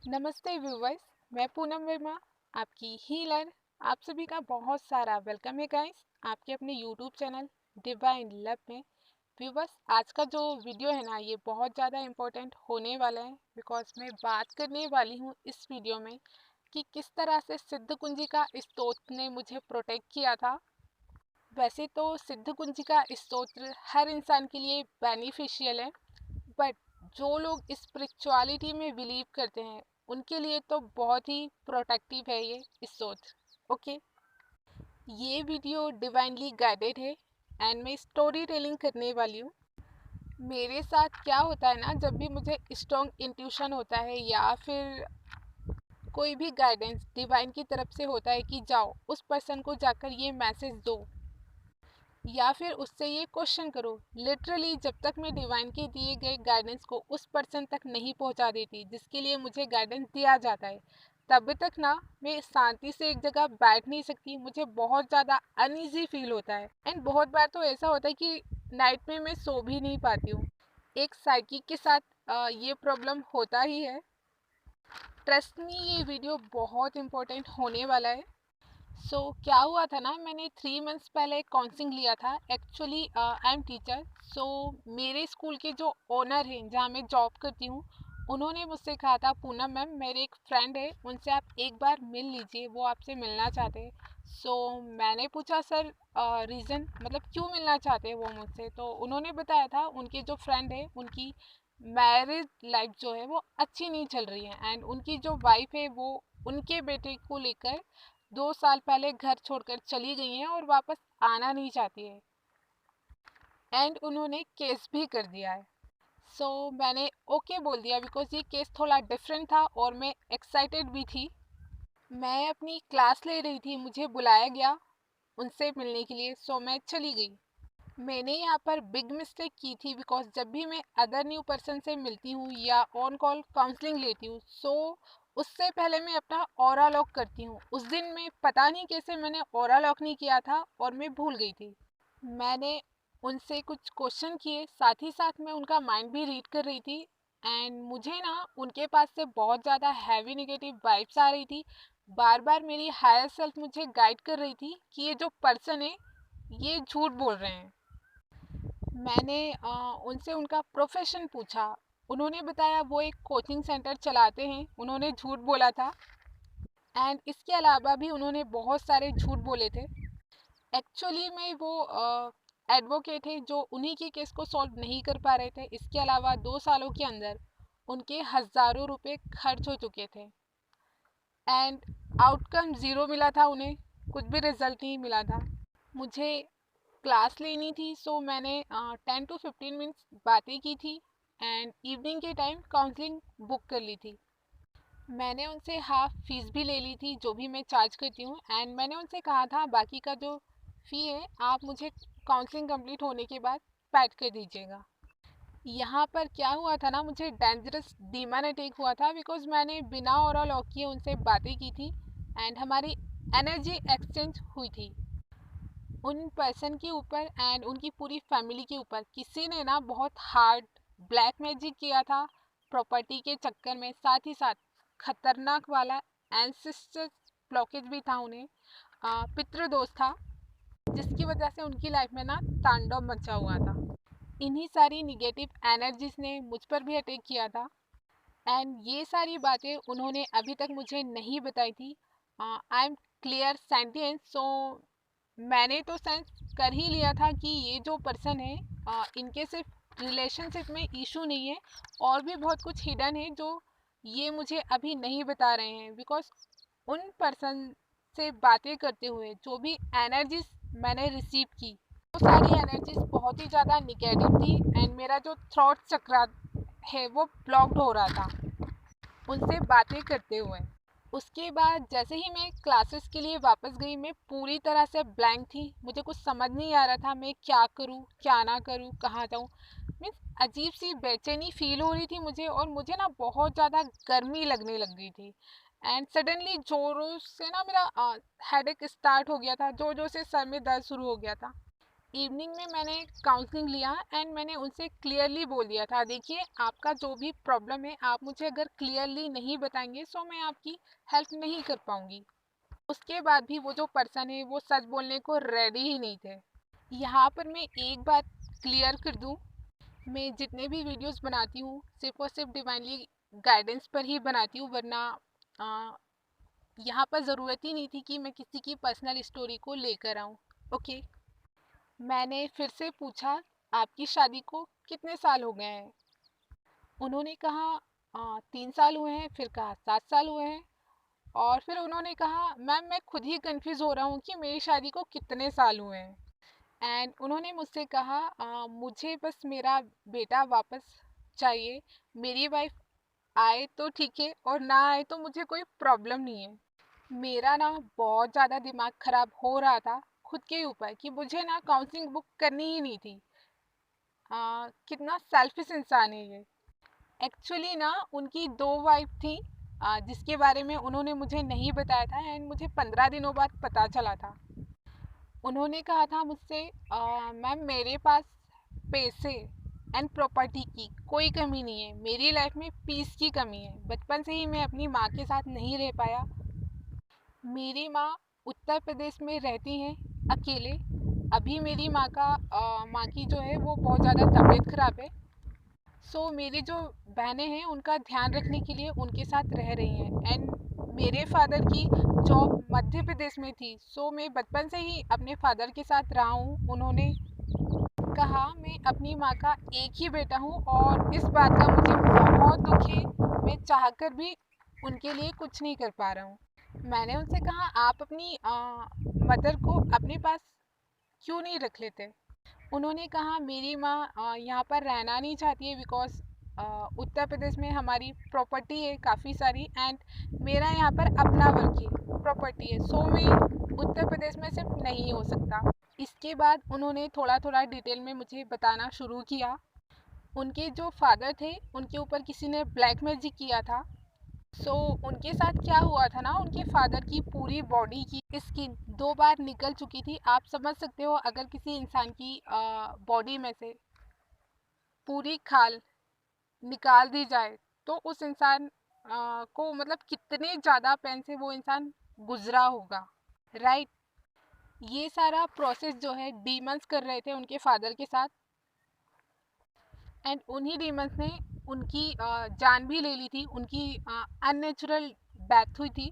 नमस्ते व्यूवर्स। मैं पूनम वर्मा, आपकी हीलर। आप सभी का बहुत सारा वेलकम है गाइस आपके अपने यूट्यूब चैनल डिवाइन लव में। व्यूवर्स, आज का जो वीडियो है ना, ये बहुत ज़्यादा इम्पोर्टेंट होने वाला है बिकॉज मैं बात करने वाली हूँ इस वीडियो में कि किस तरह से सिद्ध कुंजी का स्तोत्र ने मुझे प्रोटेक्ट किया था। वैसे तो सिद्ध कुंजी का स्तोत्र हर इंसान के लिए बेनिफिशियल है, बट जो लोग स्पिरिचुअलिटी में बिलीव करते हैं उनके लिए तो बहुत ही प्रोटेक्टिव है ये स्तोत्र। ओके, ये वीडियो डिवाइनली गाइडेड है एंड मैं स्टोरी टेलिंग करने वाली हूँ। मेरे साथ क्या होता है ना, जब भी मुझे स्ट्रॉन्ग इंट्यूशन होता है या फिर कोई भी गाइडेंस डिवाइन की तरफ से होता है कि जाओ उस पर्सन को जाकर ये मैसेज दो या फिर उससे ये क्वेश्चन करो, लिटरली जब तक मैं डिवाइन के दिए गए गाइडेंस को उस पर्सन तक नहीं पहुंचा देती जिसके लिए मुझे गाइडेंस दिया जाता है, तब तक ना मैं शांति से एक जगह बैठ नहीं सकती। मुझे बहुत ज़्यादा अनईजी फील होता है एंड बहुत बार तो ऐसा होता है कि नाइट में मैं सो भी नहीं पाती हूँ। एक साइकिक के साथ ये प्रॉब्लम होता ही है। ट्रस्ट मी, ये वीडियो बहुत इंपॉर्टेंट होने वाला है। क्या हुआ था ना, मैंने 3 मंथ्स पहले काउंसलिंग लिया था। Actually I am teacher. मेरे स्कूल के जो ओनर हैं जहाँ मैं जॉब करती हूँ, उन्होंने मुझसे कहा था, पूनम मैम मेरे एक फ्रेंड है, उनसे आप एक बार मिल लीजिए, वो आपसे मिलना चाहते हैं। मैंने पूछा सर रीज़न, मतलब क्यों मिलना चाहते हैं वो मुझसे। तो उन्होंने बताया था उनके जो फ्रेंड है उनकी मैरिज लाइफ जो है वो अच्छी नहीं चल रही है एंड उनकी जो वाइफ है वो उनके बेटे को लेकर 2 साल पहले घर छोड़कर चली गई हैं और वापस आना नहीं चाहती है एंड उन्होंने केस भी कर दिया है। मैंने ओके बोल दिया बिकॉज ये केस थोड़ा डिफरेंट था और मैं एक्साइटेड भी थी। मैं अपनी क्लास ले रही थी, मुझे बुलाया गया उनसे मिलने के लिए, मैं चली गई। मैंने यहाँ पर बिग मिस्टेक की थी बिकॉज जब भी मैं अदर न्यू पर्सन से मिलती हूँ या ऑन कॉल काउंसलिंग लेती हूँ, उससे पहले मैं अपना ऑरा लॉक करती हूँ। उस दिन में पता नहीं कैसे मैंने ऑरा लॉक नहीं किया था और मैं भूल गई थी। मैंने उनसे कुछ क्वेश्चन किए, साथ ही साथ मैं उनका माइंड भी रीड कर रही थी एंड मुझे ना उनके पास से बहुत ज़्यादा हैवी नेगेटिव वाइब्स आ रही थी। बार बार मेरी हायर सेल्फ मुझे गाइड कर रही थी कि ये जो पर्सन है ये झूठ बोल रहे हैं। मैंने उनसे उनका प्रोफेशन पूछा। उन्होंने बताया वो एक कोचिंग सेंटर चलाते हैं, उन्होंने झूठ बोला था एंड इसके अलावा भी उन्होंने बहुत सारे झूठ बोले थे। एक्चुअली में वो एडवोकेट है जो उन्हीं के केस को सॉल्व नहीं कर पा रहे थे। इसके अलावा 2 सालों के अंदर उनके हज़ारों रुपए खर्च हो चुके थे एंड आउटकम ज़ीरो मिला था, उन्हें कुछ भी रिजल्ट नहीं मिला था। मुझे क्लास लेनी थी, मैंने 10 to 15 मिनट्स बातें की थी एंड इवनिंग के टाइम काउंसलिंग बुक कर ली थी। मैंने उनसे हाफ फीस भी ले ली थी जो भी मैं चार्ज करती हूँ एंड मैंने उनसे कहा था बाकी का जो फ़ी है आप मुझे काउंसलिंग कंप्लीट होने के बाद पैड कर दीजिएगा। यहाँ पर क्या हुआ था ना, मुझे डेंजरस डीमन अटैक हुआ था बिकॉज मैंने बिना ऑरा लॉक किए उनसे बातें की थी एंड हमारी एनर्जी एक्सचेंज हुई थी। उन पर्सन के ऊपर एंड उनकी पूरी फैमिली के ऊपर किसी ने ना बहुत हार्ड ब्लैक मैजिक किया था प्रॉपर्टी के चक्कर में। साथ ही साथ खतरनाक वाला एंसेस्टर ब्लॉकेज भी था उन्हें, पितृदोष था, जिसकी वजह से उनकी लाइफ में ना तांडव मचा हुआ था। इन्हीं सारी निगेटिव एनर्जीज ने मुझ पर भी अटैक किया था एंड ये सारी बातें उन्होंने अभी तक मुझे नहीं बताई थी। आई एम क्लियर सेंटियंस, मैंने तो सेंस कर ही लिया था कि ये जो पर्सन है इनके सिर्फ रिलेशनशिप में इशू नहीं है, और भी बहुत कुछ हिडन है जो ये मुझे अभी नहीं बता रहे हैं। बिकॉज उन पर्सन से बातें करते हुए जो भी एनर्जीज मैंने रिसीव की, वो सारी एनर्जीज बहुत ही ज़्यादा निगेटिव थी एंड मेरा जो थॉट चक्र है वो ब्लॉक्ड हो रहा था उनसे बातें करते हुए। उसके बाद जैसे ही मैं क्लासेस के लिए वापस गई, मैं पूरी तरह से ब्लैंक थी। मुझे कुछ समझ नहीं आ रहा था मैं क्या करूँ क्या ना करूँ, कहाँ जाऊँ। मीन्स अजीब सी बेचैनी फील हो रही थी मुझे, और मुझे ना बहुत ज़्यादा गर्मी लगने लग गई थी एंड सडनली जोरों से ना मेरा हेडेक स्टार्ट हो गया था, जोर जोर से सर में दर्द शुरू हो गया था। इवनिंग में मैंने काउंसलिंग लिया एंड मैंने उनसे क्लियरली बोल दिया था, देखिए आपका जो भी प्रॉब्लम है आप मुझे अगर क्लियरली नहीं बताएंगे सो मैं आपकी हेल्प नहीं कर पाऊंगी। उसके बाद भी वो जो पर्सन है वो सच बोलने को रेडी ही नहीं थे। यहाँ पर मैं एक बात क्लियर कर दूँ, मैं जितने भी वीडियोस बनाती हूँ सिर्फ और सिर्फ डिवाइनली गाइडेंस पर ही बनाती हूँ, वरना यहाँ पर ज़रूरत ही नहीं थी कि मैं किसी की पर्सनल स्टोरी को लेकर आऊँ। ओके। मैंने फिर से पूछा, आपकी शादी को कितने साल हो गए हैं? उन्होंने कहा 3 साल हुए हैं, फिर कहा 7 साल हुए हैं, और फिर उन्होंने कहा मैम मैं खुद ही कंफ्यूज हो रहा हूँ कि मेरी शादी को कितने साल हुए हैं। एंड उन्होंने मुझसे कहा मुझे बस मेरा बेटा वापस चाहिए, मेरी वाइफ आए तो ठीक है और ना आए तो मुझे कोई प्रॉब्लम नहीं है। मेरा ना बहुत ज़्यादा दिमाग ख़राब हो रहा था खुद के ऊपर कि मुझे ना काउंसलिंग बुक करनी ही नहीं थी। कितना सेल्फिश इंसान है ये। एक्चुअली ना उनकी 2 वाइफ थी, जिसके बारे में उन्होंने मुझे नहीं बताया था एंड मुझे 15 दिनों बाद पता चला था। उन्होंने कहा था मुझसे, मैम मेरे पास पैसे एंड प्रॉपर्टी की कोई कमी नहीं है, मेरी लाइफ में पीस की कमी है। बचपन से ही मैं अपनी माँ के साथ नहीं रह पाया। मेरी माँ उत्तर प्रदेश में रहती हैं अकेले। अभी मेरी माँ की जो है वो बहुत ज़्यादा तबीयत ख़राब है। सो मेरी जो बहनें हैं उनका ध्यान रखने के लिए उनके साथ रह रही हैं। एंड मेरे फादर की जॉब मध्य प्रदेश में थी, सो मैं बचपन से ही अपने फादर के साथ रहा हूँ। उन्होंने कहा मैं अपनी माँ का एक ही बेटा हूँ और इस बात का मुझे बहुत दुख है, मैं चाहकर भी उनके लिए कुछ नहीं कर पा रहा हूँ। मैंने उनसे कहा आप अपनी मदर को अपने पास क्यों नहीं रख लेते? उन्होंने कहा मेरी माँ यहाँ पर रहना नहीं चाहती है बिकॉज उत्तर प्रदेश में हमारी प्रॉपर्टी है काफ़ी सारी एंड मेरा यहाँ पर अपना वर्क है, प्रॉपर्टी है, सो मैं उत्तर प्रदेश में सिर्फ नहीं हो सकता। इसके बाद उन्होंने थोड़ा थोड़ा डिटेल में मुझे बताना शुरू किया। उनके जो फादर थे उनके ऊपर किसी ने ब्लैक मैजिक किया था। सो उनके साथ क्या हुआ था ना, उनके फादर की पूरी बॉडी की स्किन 2 बार निकल चुकी थी। आप समझ सकते हो अगर किसी इंसान की बॉडी में से पूरी खाल निकाल दी जाए तो उस इंसान को मतलब कितने ज़्यादा पेन से वो इंसान गुजरा होगा, राइट। ये सारा प्रोसेस जो है डीमंस कर रहे थे उनके फादर के साथ एंड उन्हीं डीमंस ने उनकी जान भी ले ली थी। उनकी अननेचुरल डेथ हुई थी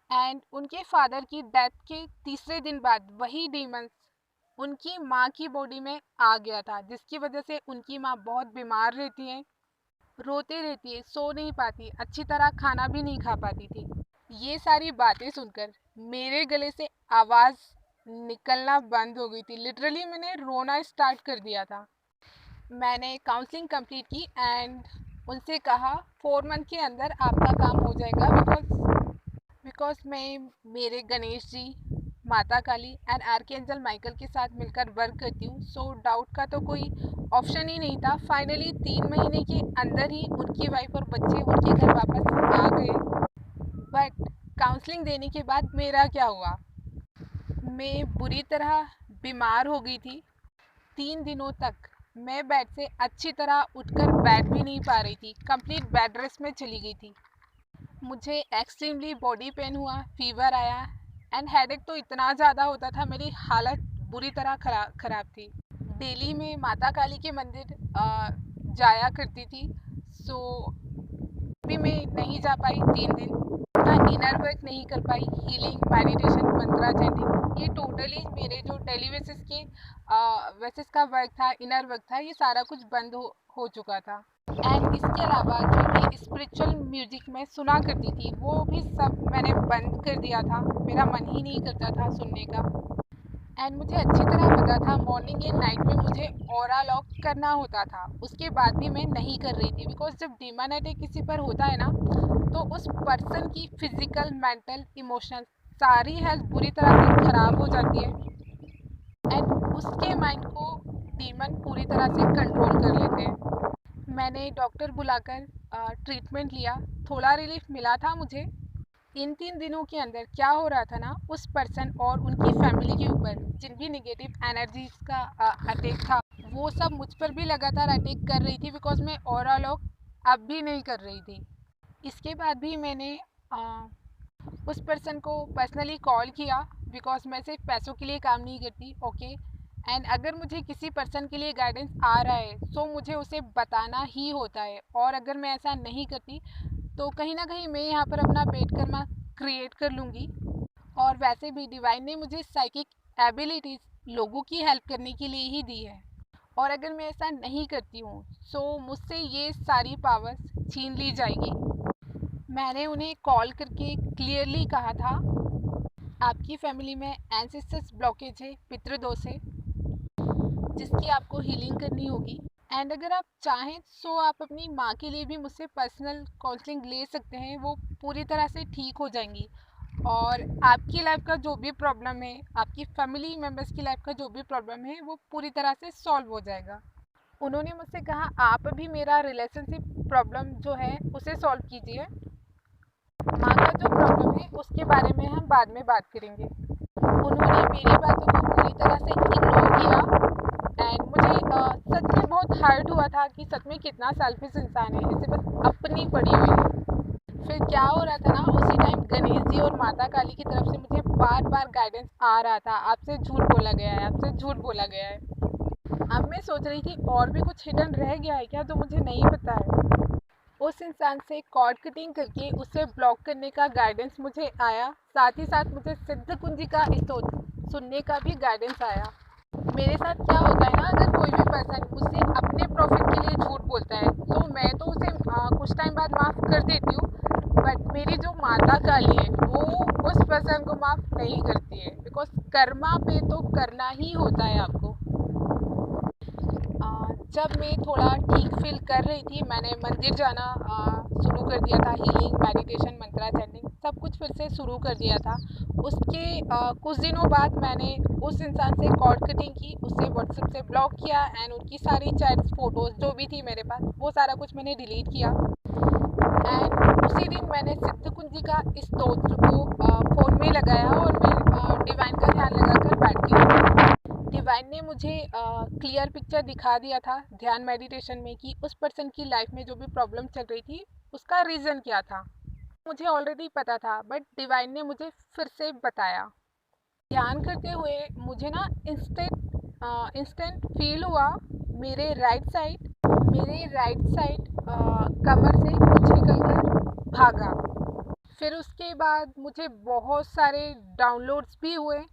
एंड उनके फादर की डेथ के तीसरे दिन बाद वही डीमंस उनकी माँ की बॉडी में आ गया था, जिसकी वजह से उनकी माँ बहुत बीमार रहती है, रोते रहती है, सो नहीं पाती, अच्छी तरह खाना भी नहीं खा पाती थी। ये सारी बातें सुनकर मेरे गले से आवाज़ निकलना बंद हो गई थी। लिटरली मैंने रोना स्टार्ट कर दिया था। मैंने काउंसलिंग कंप्लीट की एंड उनसे कहा 4 मंथ के अंदर आपका काम हो जाएगा बिकॉज मैं मेरे गणेश जी, माता काली एंड आर्कएंजल माइकल के साथ मिलकर वर्क करती हूँ, सो डाउट का तो कोई ऑप्शन ही नहीं था। फाइनली 3 महीने के अंदर ही उनकी वाइफ और बच्चे उनके घर वापस आ गए। बट काउंसलिंग देने के बाद मेरा क्या हुआ, मैं बुरी तरह बीमार हो गई थी। 3 दिनों तक मैं बेड से अच्छी तरह उठकर बैठ भी नहीं पा रही थी, कंप्लीट बेड रेस्ट में चली गई थी। मुझे एक्सट्रीमली बॉडी पेन हुआ, फीवर आया एंड हेडेक तो इतना ज़्यादा होता था, मेरी हालत बुरी तरह खराब थी। डेली में माता काली के मंदिर जाया करती थी, सो भी मैं नहीं जा पाई 3 दिन। अपना इनर वर्क नहीं कर पाई, हीलिंग, मेडिटेशन, मंत्रा चैंटिंग, ये टोटली मेरे जो डेली बेसिस का वर्क था, इनर वर्क था, ये सारा कुछ बंद हो चुका था। एंड इसके अलावा जो भी स्पिरिचुअल म्यूजिक मैं सुना करती थी वो भी सब मैंने बंद कर दिया था, मेरा मन ही नहीं करता था सुनने का। एंड मुझे अच्छी तरह पता था मॉर्निंग एंड नाइट में मुझे ऑरा लॉक करना होता था, उसके बाद भी मैं नहीं कर रही थी बिकॉज जब डीमन अटैक किसी पर होता है ना तो उस पर्सन की फिजिकल, मेंटल, इमोशनल सारी हेल्थ बुरी तरह से ख़राब हो जाती है एंड उसके माइंड को डीमन पूरी तरह से कंट्रोल कर लेते हैं। मैंने डॉक्टर बुलाकर ट्रीटमेंट लिया, थोड़ा रिलीफ मिला था मुझे। इन 3 दिनों के अंदर क्या हो रहा था ना, उस पर्सन और उनकी फैमिली के ऊपर जिन भी नेगेटिव एनर्जीज का अटैक था, वो सब मुझ पर भी लगातार अटैक कर रही थी, बिकॉज मैं ऑरा लॉक अब भी नहीं कर रही थी। इसके बाद भी मैंने उस पर्सन को पर्सनली कॉल किया, बिकॉज मैं सिर्फ पैसों के लिए काम नहीं करती, ओके। एंड अगर मुझे किसी पर्सन के लिए गाइडेंस आ रहा है तो मुझे उसे बताना ही होता है, और अगर मैं ऐसा नहीं करती तो कहीं ना कहीं मैं यहाँ पर अपना पेड कर्मा क्रिएट कर लूँगी। और वैसे भी डिवाइन ने मुझे साइकिक एबिलिटीज़ लोगों की हेल्प करने के लिए ही दी है, और अगर मैं ऐसा नहीं करती हूँ तो मुझसे ये सारी पावर्स छीन ली जाएगी। मैंने उन्हें कॉल करके क्लियरली कहा था, आपकी फैमिली में एंसेस्टर्स ब्लॉकेज है, पितृदोष है, जिसकी आपको हीलिंग करनी होगी। एंड अगर आप चाहें तो आप अपनी माँ के लिए भी मुझसे पर्सनल काउंसलिंग ले सकते हैं, वो पूरी तरह से ठीक हो जाएंगी। और आपकी लाइफ का जो भी प्रॉब्लम है, आपकी फैमिली मेम्बर्स की लाइफ का जो भी प्रॉब्लम है, वो पूरी तरह से सॉल्व हो जाएगा। उन्होंने मुझसे कहा, आप भी मेरा रिलेशनशिप प्रॉब्लम जो है उसे सॉल्व कीजिए, माँ का जो प्रॉब्लम है उसके बारे में हम बाद में बात करेंगे। उन्होंने मेरी बातों को पूरी तरह से इग्नोर किया, एंड मुझे सच में बहुत हर्ट हुआ था कि सच में कितना सेल्फिश इंसान है, इसे बस अपनी पड़ी हुई है। फिर क्या हो रहा था ना, उसी टाइम गणेश जी और माता काली की तरफ से मुझे बार बार गाइडेंस आ रहा था, आपसे झूठ बोला गया है, आपसे झूठ बोला गया है। अब मैं सोच रही थी और भी कुछ हिडन रह गया है क्या, जो मुझे नहीं पता है। उस इंसान से कॉर्ड कटिंग करके उसे ब्लॉक करने का गाइडेंस मुझे आया, साथ ही साथ मुझे सिद्ध कुंजी का स्तोत्र सुनने का भी गाइडेंस आया। मेरे साथ क्या होता है ना, अगर कोई भी पर्सन मुझसे अपने प्रॉफिट के लिए झूठ बोलता है तो मैं तो उसे कुछ टाइम बाद माफ़ कर देती हूँ, बट मेरी जो माता काली है वो उस पर्सन को माफ़ नहीं करती है, बिकॉज कर्मा पे तो करना ही होता है आपको। जब मैं थोड़ा ठीक फील कर रही थी, मैंने मंदिर जाना शुरू कर दिया था, हीलिंग, मेडिटेशन, मंत्रा चैंटिंग सब कुछ फिर से शुरू कर दिया था। उसके कुछ दिनों बाद मैंने उस इंसान से कॉर्ड कटिंग की, उससे व्हाट्सएप से ब्लॉक किया, एंड उनकी सारी चैट्स, फोटोज़ जो भी थी मेरे पास, वो सारा कुछ मैंने डिलीट किया। एंड उसी दिन मैंने सिद्ध कुंजी का स्तोत्र को फ़ोन में लगाया, और मैं डिवाइन का ध्यान लगाकर बैठ गई। डिवाइन ने मुझे क्लियर पिक्चर दिखा दिया था ध्यान मेडिटेशन में कि उस पर्सन की लाइफ में जो भी प्रॉब्लम चल रही थी उसका रीज़न क्या था। मुझे ऑलरेडी पता था, बट डिवाइन ने मुझे फिर से बताया। ध्यान करते हुए मुझे ना इंस्टेंट फील हुआ, मेरे राइट साइड कमर से कुछ निकल कर भागा। फिर उसके बाद मुझे बहुत सारे डाउनलोड्स भी हुए,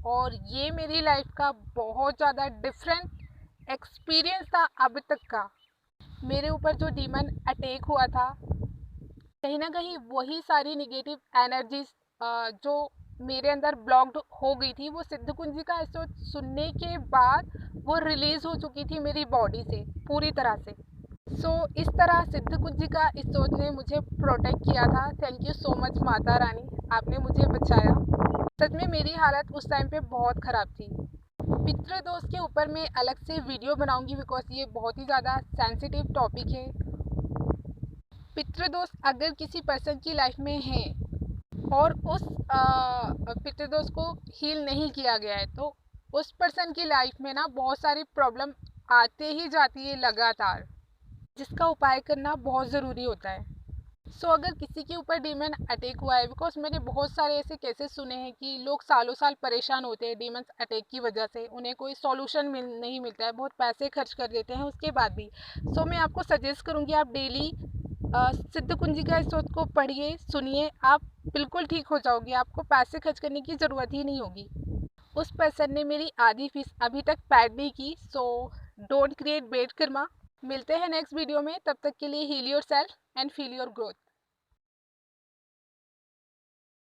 और ये मेरी लाइफ का बहुत ज़्यादा डिफरेंट एक्सपीरियंस था अब तक का। मेरे ऊपर जो डीमन अटैक हुआ था, कहीं ना कहीं वही सारी नेगेटिव एनर्जीज जो मेरे अंदर ब्लॉक्ड हो गई थी, वो सिद्ध कुंजी का एपिसोड सुनने के बाद वो रिलीज़ हो चुकी थी मेरी बॉडी से पूरी तरह से। इस तरह सिद्ध कुंजी का एपिसोड ने मुझे प्रोटेक्ट किया था। Thank you so much Mata Rani, आपने मुझे बचाया। सच में मेरी हालत उस टाइम पे बहुत ख़राब थी। पितृदोष के ऊपर मैं अलग से वीडियो बनाऊंगी, बिकॉज ये बहुत ही ज़्यादा सेंसिटिव टॉपिक है। पितृदोष अगर किसी पर्सन की लाइफ में है और उस पितृदोष को हील नहीं किया गया है, तो उस पर्सन की लाइफ में ना बहुत सारी प्रॉब्लम आते ही जाती है लगातार, जिसका उपाय करना बहुत ज़रूरी होता है। अगर किसी के ऊपर डीमन अटैक हुआ है, बिकॉज मैंने बहुत सारे ऐसे केसेस सुने हैं कि लोग सालों साल परेशान होते हैं डीमन अटैक की वजह से, उन्हें कोई सॉल्यूशन नहीं मिलता है, बहुत पैसे खर्च कर देते हैं उसके बाद भी। मैं आपको सजेस्ट करूँगी, आप डेली सिद्ध कुंजी का स्तोत्र को पढ़िए, सुनिए, आप बिल्कुल ठीक हो जाओगे, आपको पैसे खर्च करने की ज़रूरत ही नहीं होगी। उस पर्सन ने मेरी आधी फीस अभी तक पेड नहीं की, डोंट क्रिएट बैड कर्मा। मिलते हैं नेक्स्ट वीडियो में, तब तक के लिए heal yourself and feel your growth.